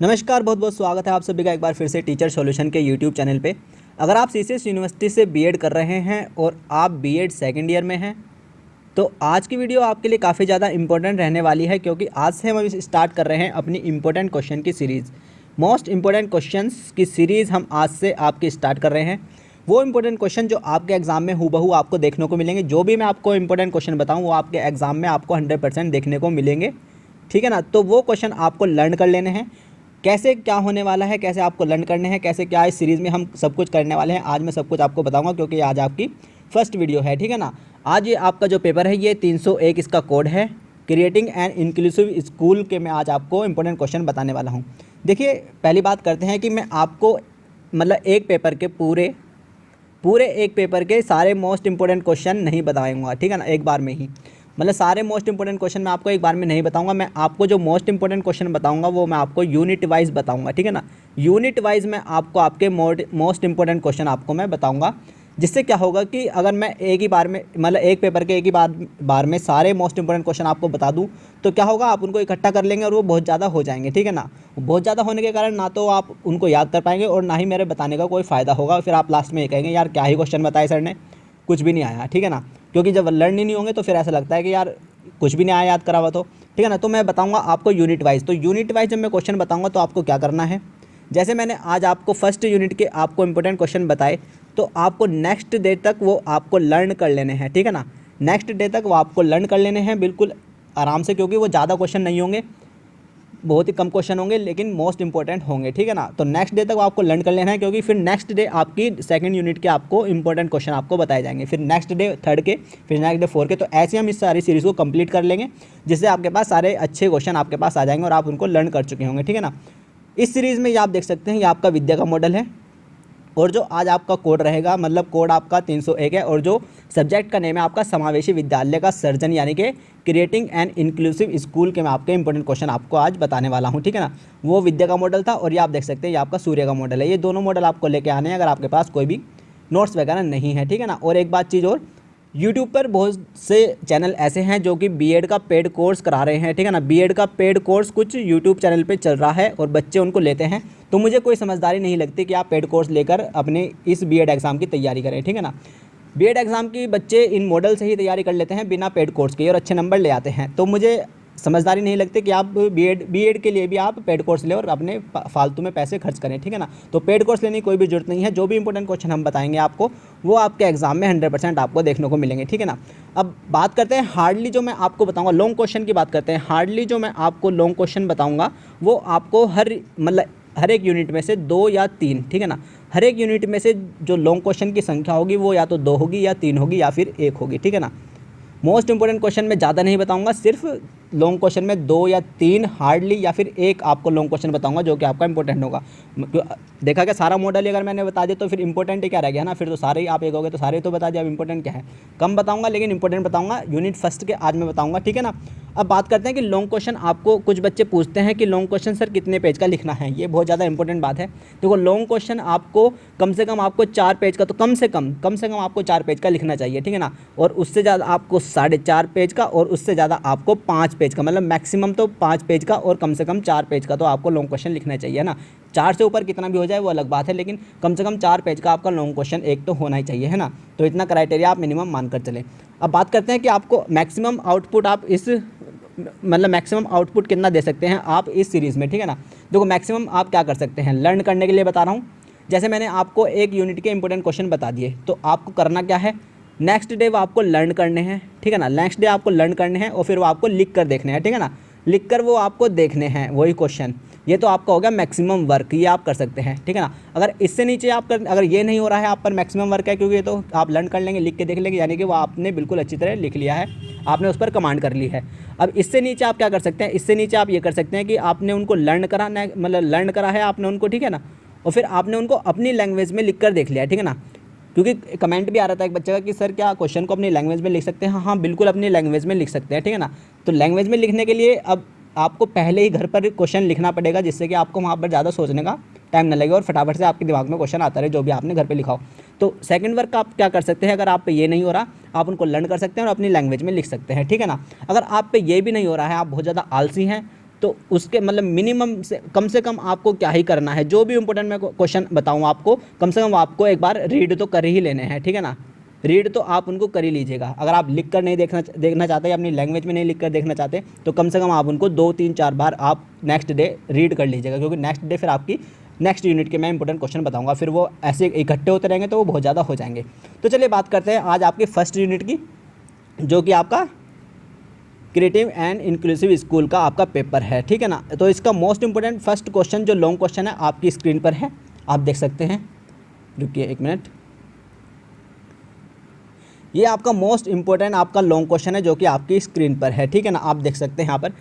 नमस्कार, बहुत बहुत स्वागत है आप सभी का एक बार फिर से टीचर सॉल्यूशन के यूट्यूब चैनल पे। अगर आप सीसीएस यूनिवर्सिटी से बीएड कर रहे हैं और आप बीएड सेकंड ईयर में हैं तो आज की वीडियो आपके लिए काफ़ी ज़्यादा इंपॉर्टेंट रहने वाली है, क्योंकि आज से हम स्टार्ट कर रहे हैं अपनी इंपॉर्टेंट क्वेश्चन की सीरीज़। मोस्ट इंपॉर्टेंट क्वेश्चंस की सीरीज़ हम आज से आपकी स्टार्ट कर रहे हैं। वो इंपॉर्टेंट क्वेश्चन जो आपके एग्जाम में हूबहू आपको देखने को मिलेंगे। जो भी मैं आपको इंपॉर्टेंट क्वेश्चन बताऊँ वो आपके एग्जाम में आपको 100% देखने को मिलेंगे, ठीक है ना। तो वो क्वेश्चन आपको लर्न कर लेने हैं। कैसे क्या होने वाला है, कैसे आपको लर्न करने हैं, कैसे क्या इस सीरीज़ में हम सब कुछ करने वाले हैं, आज मैं सब कुछ आपको बताऊंगा, क्योंकि आज आपकी फर्स्ट वीडियो है, ठीक है ना। आज ये आपका जो पेपर है ये 301 इसका कोड है, क्रिएटिंग एन इंक्लूसिव स्कूल के मैं आज आपको इंपॉर्टेंट क्वेश्चन बताने वाला हूँ। देखिए, पहली बात करते हैं कि मैं आपको मतलब एक पेपर के पूरे एक पेपर के सारे मोस्ट इंपॉर्टेंट क्वेश्चन नहीं बताऊंगा, ठीक है ना, एक बार में ही। मतलब सारे मोस्ट इंपॉर्टेंट क्वेश्चन मैं आपको एक बार में नहीं बताऊंगा। मैं आपको जो मोस्ट इंपॉर्टेंट क्वेश्चन बताऊंगा वो मैं आपको यूनिट वाइज बताऊंगा, ठीक है ना। यूनिट वाइज मैं आपको आपके मोस्ट इंपॉर्टेंट क्वेश्चन आपको मैं बताऊंगा, जिससे क्या होगा कि अगर मैं एक ही बार में मतलब एक पेपर के एक ही बार में सारे मोस्ट इंपॉर्टेंट क्वेश्चन आपको बता दूं तो क्या होगा, आप उनको इकट्ठा कर लेंगे और वो बहुत ज़्यादा हो जाएंगे, ठीक है ना। बहुत ज़्यादा होने के कारण ना तो आप उनको याद कर पाएंगे और ना ही मेरे बताने का कोई फ़ायदा होगा। फिर आप लास्ट में ये कहेंगे यार क्या ही क्वेश्चन बताए सर ने, कुछ भी नहीं आया, ठीक है ना। क्योंकि जब लर्न ही नहीं होंगे तो फिर ऐसा लगता है कि यार कुछ भी नहीं आया याद करा हुआ तो, ठीक है ना। तो मैं बताऊंगा आपको यूनिट वाइज। तो यूनिट वाइज जब मैं क्वेश्चन बताऊंगा तो आपको क्या करना है, जैसे मैंने आज आपको फर्स्ट यूनिट के आपको इंपॉर्टेंट क्वेश्चन बताए तो आपको नेक्स्ट डे तक वो आपको लर्न कर लेने हैं, ठीक है ना। नेक्स्ट डे तक वो आपको लर्न कर लेने हैं बिल्कुल आराम से, क्योंकि वो ज़्यादा क्वेश्चन नहीं होंगे, बहुत ही कम क्वेश्चन होंगे, लेकिन मोस्ट इंपॉर्टेंट होंगे, ठीक है ना। तो नेक्स्ट डे तक आपको लर्न कर लेना है, क्योंकि फिर नेक्स्ट डे आपकी सेकंड यूनिट के आपको इंपॉर्टेंट क्वेश्चन आपको बताए जाएंगे, फिर नेक्स्ट डे थर्ड के, फिर नेक्स्ट डे फोर्थ के। तो ऐसे हम इस सारी सीरीज़ को कंप्लीट कर लेंगे, जिससे आपके पास सारे अच्छे क्वेश्चन आपके पास आ जाएंगे और आप उनको लर्न कर चुके होंगे, ठीक है ना। इस सीरीज़ में ये आप देख सकते हैं, ये आपका विद्या का मॉडल है और जो आज आपका कोड रहेगा मतलब कोड आपका 301 है, और जो सब्जेक्ट का नेम है आपका समावेशी विद्यालय का सर्जन, यानी कि क्रिएटिंग एन इंक्लूसिव स्कूल के मैं आपके इंपॉर्टेंट क्वेश्चन आपको आज बताने वाला हूं, ठीक है ना। वो विद्या का मॉडल था और ये आप देख सकते हैं ये आपका सूर्य का मॉडल है। ये दोनों मॉडल आपको लेके आने हैं अगर आपके पास कोई भी नोट्स वगैरह नहीं है, ठीक है ना। और एक बात चीज़ और, यूट्यूब पर बहुत से चैनल ऐसे हैं जो कि बीएड का पेड कोर्स करा रहे हैं, ठीक है ना। बीएड का पेड कोर्स कुछ यूट्यूब चैनल पे चल रहा है और बच्चे उनको लेते हैं, तो मुझे कोई समझदारी नहीं लगती कि आप पेड कोर्स लेकर अपने इस बीएड एग्ज़ाम की तैयारी करें, ठीक है ना। बीएड एग्ज़ाम की बच्चे इन मॉडल से ही तैयारी कर लेते हैं बिना पेड कोर्स के और अच्छे नंबर ले आते हैं, तो मुझे समझदारी नहीं लगती कि आप बीएड के लिए भी आप पेड कोर्स लें और अपने फालतू में पैसे खर्च करें, ठीक है ना। तो पेड कोर्स लेने की कोई भी जरूरत नहीं है। जो भी इंपॉर्टेंट क्वेश्चन हम बताएंगे आपको वो आपके एग्जाम में 100% आपको देखने को मिलेंगे, ठीक है ना। अब बात करते हैं हार्डली जो मैं आपको बताऊंगा, लॉन्ग क्वेश्चन की बात करते हैं। हार्डली जो मैं आपको लॉन्ग क्वेश्चन बताऊंगा वो आपको हर एक यूनिट में से 2 या 3, ठीक है ना। हर एक यूनिट में से जो लॉन्ग क्वेश्चन की संख्या होगी वो या तो 2 होगी या 3 होगी या फिर 1 होगी, ठीक है ना। मोस्ट इंपॉर्टेंट क्वेश्चन में ज़्यादा नहीं बताऊंगा, सिर्फ लॉन्ग क्वेश्चन में 2 या 3 हार्डली या फिर 1 आपको लॉन्ग क्वेश्चन बताऊंगा जो कि आपका इंपॉर्टेंट होगा। देखा क्या, सारा मॉडल ही अगर मैंने बता दिया तो फिर इंपॉर्टेंट ही क्या रह गया ना, फिर तो सारे ही आप एक हो गए तो सारे तो बता दिया, अब इंपॉर्टेंट क्या है। कम बताऊंगा लेकिन इंपॉर्टेंट बताऊंगा, यूनिट फर्स्ट के आज मैं बताऊंगा, ठीक है ना। अब बात करते हैं कि लॉन्ग क्वेश्चन आपको कुछ बच्चे पूछते हैं कि लॉन्ग क्वेश्चन सर कितने पेज का लिखना है। ये बहुत ज़्यादा इंपॉर्टेंट बात है। देखो, लॉन्ग क्वेश्चन आपको कम से कम आपको 4 पेज का, तो कम से कम आपको 4 पेज का लिखना चाहिए, ठीक है ना। और उससे ज़्यादा आपको 4.5 पेज का, और उससे ज़्यादा आपको 5 पेज का, मतलब मैक्सिमम तो 5 पेज का और कम से कम 4 पेज का तो आपको लॉन्ग क्वेश्चन लिखना चाहिए ना। 4 से ऊपर कितना भी हो जाए वो अलग बात है, लेकिन कम से कम 4 पेज का आपका लॉन्ग क्वेश्चन एक तो होना ही चाहिए, है ना। तो इतना क्राइटेरिया आप मिनिमम मानकर चलें। अब बात करते हैं कि आपको मैक्सिमम आउटपुट आप इस मैक्सिमम आउटपुट कितना दे सकते हैं आप इस सीरीज़ में, ठीक है ना। देखो, मैक्सिमम आप क्या कर सकते हैं, लर्न करने के लिए बता रहा हूँ। जैसे मैंने आपको एक यूनिट के इंपॉर्टेंट क्वेश्चन बता दिए, तो आपको करना क्या है, नेक्स्ट डे वो आपको लर्न करने हैं, ठीक है ना। नेक्स्ट डे आपको लर्न करने हैं और फिर वो आपको लिख कर देखने हैं, ठीक है ना। लिख कर वो आपको देखने हैं वही क्वेश्चन। ये तो आपका हो गया मैक्सिमम वर्क, ये आप कर सकते हैं, ठीक है ना। अगर इससे नीचे आप अगर ये नहीं हो रहा है आप पर मैक्सिमम वर्क है, क्योंकि ये तो आप लर्न कर लेंगे, लिख के देख लेंगे, यानी कि वो आपने बिल्कुल अच्छी तरह लिख लिया है, आपने उस पर कमांड कर ली है। अब इससे नीचे आप क्या कर सकते हैं, इससे नीचे आप ये कर सकते हैं कि आपने उनको लर्न कराना, मतलब लर्न करा है आपने उनको, ठीक है ना। और फिर आपने उनको अपनी लैंग्वेज में लिख कर देख लिया, ठीक है ना। क्योंकि कमेंट भी आ रहा था एक बच्चे का कि सर क्या क्वेश्चन को अपनी लैंग्वेज में लिख सकते हैं। हाँ हाँ, बिल्कुल अपनी लैंग्वेज में लिख सकते हैं, ठीक है ना। तो लैंग्वेज में लिखने के लिए अब आपको पहले ही घर पर क्वेश्चन लिखना पड़ेगा, जिससे कि आपको वहाँ पर ज़्यादा सोचने का टाइम न लगे और फटाफट से आपके दिमाग में क्वेश्चन आता रहे जो भी आपने घर पे लिखा हो। तो सेकंड वर्क आप क्या कर सकते हैं, अगर आप पे ये नहीं हो रहा आप उनको लर्न कर सकते हैं और अपनी लैंग्वेज में लिख सकते हैं, ठीक है ना। अगर आप पे ये भी नहीं हो रहा है, आप बहुत ज़्यादा आलसी हैं, तो उसके मतलब मिनिमम से कम आपको क्या ही करना है, जो भी इंपॉर्टेंट मैं क्वेश्चन बताऊँ आपको, कम से कम आपको एक बार रीड तो कर ही लेने हैं, ठीक है ना। रीड तो आप उनको कर ही लीजिएगा। अगर आप लिख कर नहीं देखना चाहते या अपनी लैंग्वेज में नहीं लिख कर देखना चाहते, तो कम से कम आप उनको 2-3-4 बार आप नेक्स्ट डे रीड कर लीजिएगा, क्योंकि नेक्स्ट डे फिर आपकी नेक्स्ट यूनिट के मैं इंपॉर्टेंट क्वेश्चन बताऊंगा, फिर वो ऐसे इकट्ठे होते रहेंगे तो वो बहुत ज़्यादा हो जाएंगे। तो चलिए बात करते हैं आज आपकी फर्स्ट यूनिट की, जो कि आपका क्रिएटिव एंड इंक्लूसिव स्कूल का आपका पेपर है, ठीक है ना। तो इसका मोस्ट इंपॉर्टेंट फर्स्ट क्वेश्चन जो लॉन्ग क्वेश्चन है आपकी स्क्रीन पर है, आप देख सकते हैं। रुकिए 1 मिनट, ये आपका मोस्ट इंपॉर्टेंट आपका लॉन्ग क्वेश्चन है जो कि आपकी स्क्रीन पर है, ठीक है ना। आप देख सकते हैं यहाँ पर,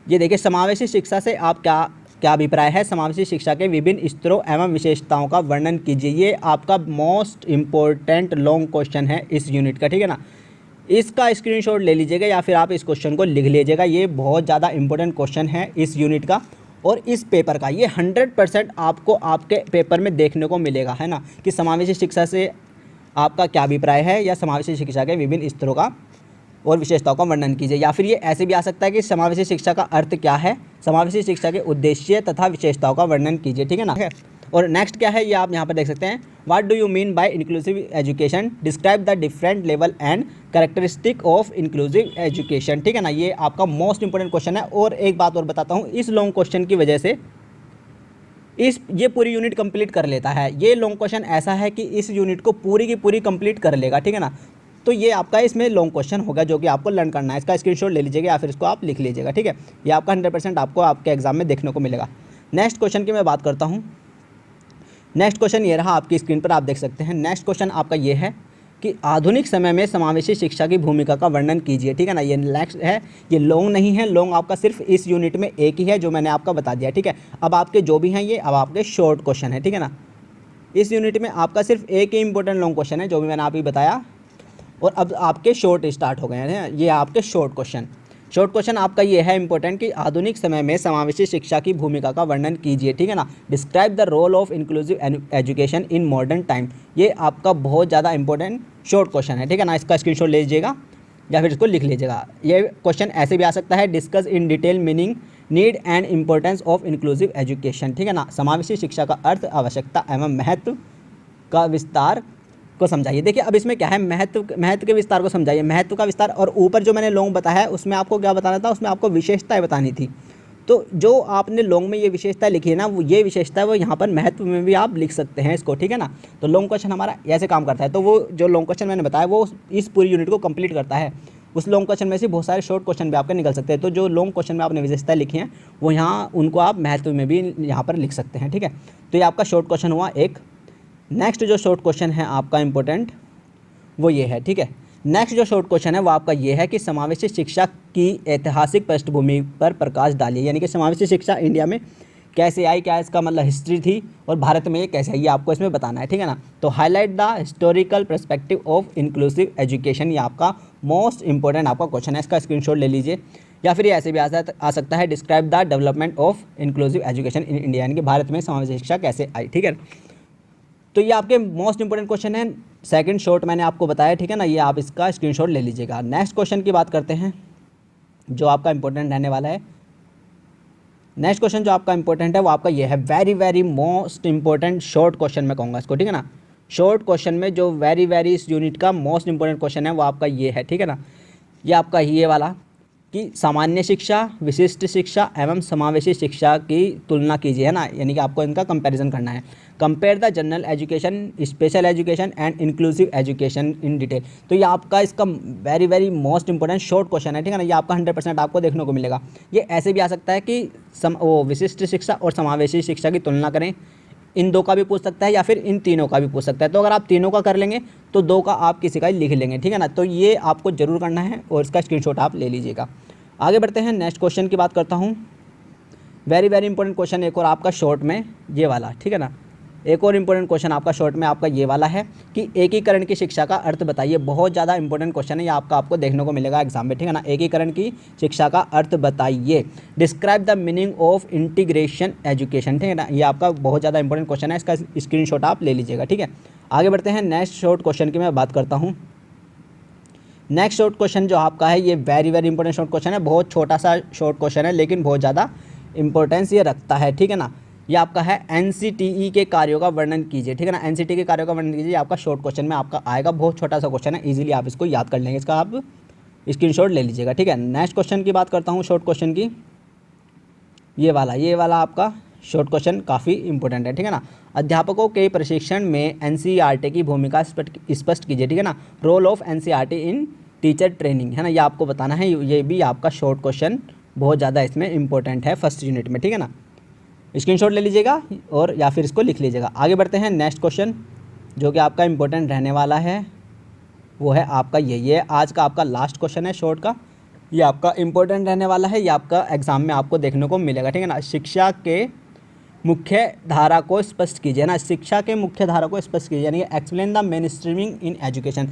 ये देखिए, समावेशी शिक्षा से आप क्या अभिप्राय है, समावेशी शिक्षा के विभिन्न स्तरों एवं विशेषताओं का वर्णन कीजिए। ये आपका मोस्ट इंपॉर्टेंट लॉन्ग क्वेश्चन है इस यूनिट का, ठीक है ना। इसका स्क्रीनशॉट ले लीजिएगा या फिर आप इस क्वेश्चन को लिख लीजिएगा। ये बहुत ज़्यादा इंपॉर्टेंट क्वेश्चन है इस यूनिट का और इस पेपर का। ये 100% आपको आपके पेपर में देखने को मिलेगा, है ना, कि समावेशी शिक्षा से आपका क्या अभिप्राय है या समावेशी शिक्षा के विभिन्न स्तरों का और विशेषताओं का वर्णन कीजिए। या फिर ये ऐसे भी आ सकता है कि समावेशी शिक्षा का अर्थ क्या है, समावेशी शिक्षा के उद्देश्य तथा विशेषताओं का वर्णन कीजिए, ठीक है ना। और नेक्स्ट क्या है, ये आप यहाँ पर देख सकते हैं, what do you mean by inclusive education, describe the different level and characteristic of inclusive education, ठीक है ना। ये आपका मोस्ट इंपॉर्टेंट क्वेश्चन है। और एक बात और बताता हूँ, इस लॉन्ग क्वेश्चन की वजह से ये पूरी यूनिट कंप्लीट कर लेता है। ये लॉन्ग क्वेश्चन ऐसा है कि इस यूनिट को पूरी की पूरी कंप्लीट कर लेगा, ठीक है ना। तो ये आपका इसमें लॉन्ग क्वेश्चन होगा जो कि आपको लर्न करना है। इसका स्क्रीनशॉट ले लीजिएगा या फिर इसको आप लिख लीजिएगा, ठीक है। ये आपका 100% आपको आपके एग्जाम में देखने को मिलेगा। नेक्स्ट क्वेश्चन की मैं बात करता हूँ। नेक्स्ट क्वेश्चन ये रहा आपकी स्क्रीन पर, आप देख सकते हैं। नेक्स्ट क्वेश्चन आपका ये है कि आधुनिक समय में समावेशी शिक्षा की भूमिका का वर्णन कीजिए, ठीक है ना। ये नेक्स्ट है, ये लॉन्ग नहीं है, लॉन्ग आपका सिर्फ इस यूनिट में एक ही है जो मैंने आपका बता दिया, ठीक है। अब आपके जो भी हैं ये अब आपके शॉर्ट क्वेश्चन है, ठीक है ना। इस यूनिट में आपका सिर्फ एक ही इंपॉर्टेंट लॉन्ग क्वेश्चन है जो भी मैंने आप ही बताया, और अब आपके शॉर्ट स्टार्ट हो गए हैं। ये आपके शॉर्ट क्वेश्चन आपका ये है इंपॉर्टेंट कि आधुनिक समय में समावेशी शिक्षा की भूमिका का वर्णन कीजिए, ठीक है ना। Describe the role of inclusive education in modern time. ये आपका बहुत ज़्यादा इंपॉर्टेंट शॉर्ट क्वेश्चन है, ठीक है ना। इसका स्क्रीनशॉट ले लीजिएगा या फिर इसको लिख लीजिएगा। ये क्वेश्चन ऐसे भी आ सकता है, discuss in detail meaning, need and importance of inclusive education, ठीक है ना। समावेशी शिक्षा का अर्थ, आवश्यकता एवं महत्व का विस्तार को समझाइए। देखिए अब इसमें क्या है, महत्व के विस्तार को समझाइए, महत्व का विस्तार। और ऊपर जो मैंने लॉन्ग बताया है उसमें आपको क्या बताना था, उसमें आपको विशेषताएं बतानी थी। तो जो आपने लॉन्ग में ये विशेषताएं लिखी है ना, वो ये विशेषता है वो यहाँ पर महत्व में भी आप लिख सकते हैं इसको, ठीक है ना। तो लॉन्ग क्वेश्चन हमारा ऐसे काम करता है। तो वो जो लॉन्ग क्वेश्चन मैंने बताया वो इस पूरी यूनिट को कंप्लीट करता है। उस लॉन्ग क्वेश्चन में से बहुत सारे शॉर्ट क्वेश्चन भी आपके निकल सकते हैं। तो जो लॉन्ग क्वेश्चन में आपने विशेषताएं लिखी हैं वो यहाँ उनको आप महत्व में भी यहाँ पर लिख सकते हैं, ठीक है। तो ये आपका शॉर्ट क्वेश्चन हुआ एक। नेक्स्ट जो शॉर्ट क्वेश्चन है आपका इंपॉर्टेंट वो ये है, ठीक है। नेक्स्ट जो शॉर्ट क्वेश्चन है वो आपका ये है कि समावेशी शिक्षा की ऐतिहासिक पृष्ठभूमि पर प्रकाश डालिए। यानी कि समावेशी शिक्षा इंडिया में कैसे आई, क्या इसका मतलब हिस्ट्री थी और भारत में ये कैसे आई, ये आपको इसमें बताना है, ठीक है ना। तो highlight the historical perspective of inclusive education, ये आपका मोस्ट इंपॉर्टेंट आपका क्वेश्चन है। इसका स्क्रीनशॉट ले लीजिए या फिर ये ऐसे भी आ सकता है, describe the development of inclusive education in India, यानी कि भारत में समावेशी शिक्षा कैसे आई, ठीक है। तो ये आपके मोस्ट इंपॉर्टेंट क्वेश्चन है। सेकंड शॉर्ट मैंने आपको बताया, ठीक है ना। ये आप इसका स्क्रीनशॉट ले लीजिएगा। नेक्स्ट क्वेश्चन की बात करते हैं जो आपका इंपॉर्टेंट रहने वाला है। नेक्स्ट क्वेश्चन जो आपका इंपॉर्टेंट है वो आपका ये है, very most important short question मैं कहूँगा इसको, ठीक है ना। शॉर्ट क्वेश्चन में जो वेरी इस यूनिट का मोस्ट इंपॉर्टेंट क्वेश्चन है वो आपका ये है, ठीक है ना। ये आपका ये वाला कि सामान्य शिक्षा, विशिष्ट शिक्षा एवं समावेशी शिक्षा की तुलना कीजिए, है ना। यानी कि आपको इनका कंपैरिजन करना है। Compare the general education, special education and inclusive education in detail. तो ये आपका इसका very most important short question है, ठीक है ना। ये आपका 100% आपको देखने को मिलेगा। ये ऐसे भी आ सकता है कि विशिष्ट शिक्षा और समावेशी शिक्षा की तुलना करें, इन दो का भी पूछ सकता है या फिर इन तीनों का भी पूछ सकता है। तो अगर आप तीनों का कर लेंगे तो दो का आप किसी का ही लिख लेंगे, ठीक है ना। तो ये आपको जरूर करना है और इसका स्क्रीनशॉट आप ले लीजिएगा। आगे बढ़ते हैं, नेक्स्ट क्वेश्चन की बात करता हूँ। वेरी इंपॉर्टेंट क्वेश्चन एक और आपका शॉर्ट में ये वाला, ठीक है ना। एक और इंपॉर्टेंट क्वेश्चन आपका शॉर्ट में आपका ये वाला है कि एकीकरण की शिक्षा का अर्थ बताइए। बहुत ज़्यादा इंपॉर्टेंट क्वेश्चन है, ये आपको देखने को मिलेगा एग्जाम में, ठीक है ना। एकीकरण की शिक्षा का अर्थ बताइए। Describe the meaning of integration education, ठीक है ना। ये आपका बहुत ज़्यादा इंपॉर्टेंट क्वेश्चन है, इसका स्क्रीनशॉट आप ले लीजिएगा, ठीक है। आगे बढ़ते हैं, नेक्स्ट शॉर्ट क्वेश्चन की मैं बात करता हूँ। नेक्स्ट शॉर्ट क्वेश्चन जो आपका है ये very very important short question है, बहुत छोटा सा शॉर्ट क्वेश्चन है लेकिन बहुत ज़्यादा इंपॉर्टेंस ये रखता है, ठीक है ना। ये आपका है एनसीटीई के कार्यों का वर्णन कीजिए, ठीक है ना। एनसीटीई के कार्यों का वर्णन कीजिए, आपका शॉर्ट क्वेश्चन में आपका आएगा, बहुत छोटा सा क्वेश्चन है, इजीली आप इसको याद कर लेंगे, इसका आप स्क्रीनशॉट ले लीजिएगा, ठीक है। नेक्स्ट क्वेश्चन की बात करता हूँ, शॉर्ट क्वेश्चन की, ये वाला आपका शॉर्ट क्वेश्चन काफ़ी इंपॉर्टेंट है, ठीक है ना। अध्यापकों के प्रशिक्षण में एनसीईआरटी की भूमिका स्पष्ट कीजिए, ठीक है ना। Role of NCERT in teacher training, है ना, ये आपको बताना है। ये भी आपका शॉर्ट क्वेश्चन बहुत ज़्यादा इसमें इंपॉर्टेंट है फर्स्ट यूनिट में, ठीक है ना। स्क्रीनशॉट ले लीजिएगा और या फिर इसको लिख लीजिएगा। आगे बढ़ते हैं, नेक्स्ट क्वेश्चन जो कि आपका इंपॉर्टेंट रहने वाला है वो है आपका ये आज का आपका लास्ट क्वेश्चन है शॉर्ट का, ये आपका इंपॉर्टेंट रहने वाला है, ये आपका एग्जाम में आपको देखने को मिलेगा, ठीक है ना। शिक्षा के मुख्य धारा को स्पष्ट कीजिए ना, शिक्षा के मुख्य धारा को स्पष्ट कीजिए, यानी explain the main streaming in education.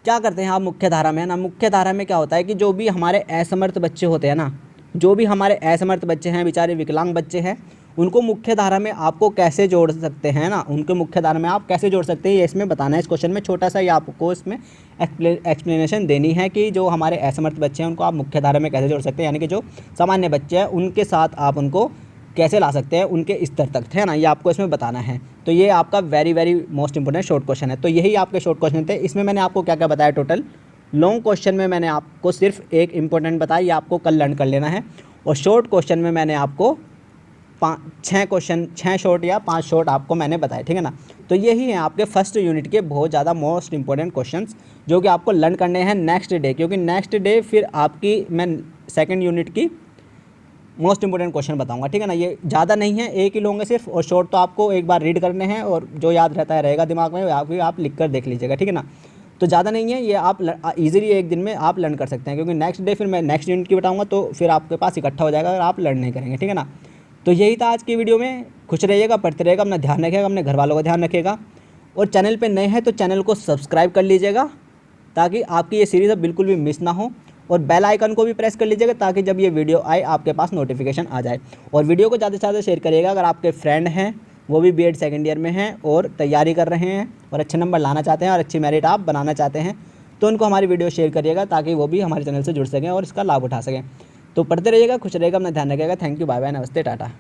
क्या करते हैं आप मुख्य धारा में, है ना। मुख्य धारा में क्या होता है कि जो भी हमारे असमर्थ बच्चे होते हैं ना, जो भी हमारे असमर्थ बच्चे हैं, बेचारे विकलांग बच्चे हैं, उनको मुख्य धारा में आपको कैसे जोड़ सकते हैं ना, उनके मुख्य धारा में आप कैसे जोड़ सकते हैं, ये इसमें बताना है। इस क्वेश्चन में छोटा सा ये आपको इसमें एक्सप्लेनेशन देनी है कि जो हमारे असमर्थ बच्चे हैं उनको आप मुख्य धारा में कैसे जोड़ सकते हैं, यानी कि जो सामान्य बच्चे हैं उनके साथ आप उनको कैसे ला सकते हैं उनके स्तर तक, है ना, ये आपको इसमें बताना है। तो ये आपका very very most important short question है। तो यही आपके शॉर्ट क्वेश्चन थे। इसमें मैंने आपको क्या क्या बताया टोटल। लॉन्ग क्वेश्चन में मैंने आपको सिर्फ एक इंपॉर्टेंट बताया, ये आपको कल लर्न कर लेना है। और शॉर्ट क्वेश्चन में मैंने आपको 6 शॉर्ट या 5 शॉर्ट आपको मैंने बताया, ठीक है ना। तो यही है आपके फर्स्ट यूनिट के बहुत ज़्यादा मोस्ट इंपॉर्टेंट क्वेश्चंस जो कि आपको लर्न करने हैं नेक्स्ट डे, क्योंकि नेक्स्ट डे फिर आपकी मैं सेकंड यूनिट की मोस्ट इंपॉर्टेंट क्वेश्चन बताऊंगा, ठीक है ना। ये ज़्यादा नहीं है, एक ही लोगे सिर्फ, और शॉर्ट तो आपको एक बार रीड करने हैं और जो याद रहता है रहेगा दिमाग में, आप लिख कर देख लीजिएगा, ठीक है ना। तो ज़्यादा नहीं है, ये आप इजीली एक दिन में आप लर्न कर सकते हैं, क्योंकि नेक्स्ट डे फिर मैं नेक्स्ट यूनिट की बताऊंगा तो फिर आपके पास इकट्ठा हो जाएगा अगर आप लर्न नहीं करेंगे, ठीक है ना। तो यही था आज की वीडियो में। खुश रहिएगा, पढ़ते रहिएगा, अपना ध्यान रखिएगा, अपने घर वालों का ध्यान रखिएगा, और चैनल पे नए हैं तो चैनल को सब्सक्राइब कर लीजिएगा ताकि आपकी ये सीरीज़ अब बिल्कुल भी मिस ना हो, और बेल आइकन को भी प्रेस कर लीजिएगा ताकि जब ये वीडियो आए आपके पास नोटिफिकेशन आ जाए। और वीडियो को ज़्यादा से ज़्यादा शेयर करिएगा। अगर आपके फ्रेंड हैं वो भी बीएड सेकेंड ईयर में हैं और तैयारी कर रहे हैं और अच्छे नंबर लाना चाहते हैं और अच्छी मेरिट आप बनाना चाहते हैं, तो उनको हमारी वीडियो शेयर करिएगा ताकि वो भी हमारे चैनल से जुड़ सकें और इसका लाभ उठा सकें। तो पढ़ते रहिएगा, खुश रहिएगा, अपना ध्यान रखिएगा। थैंक यू, बाय बाय, नमस्ते, टाटा।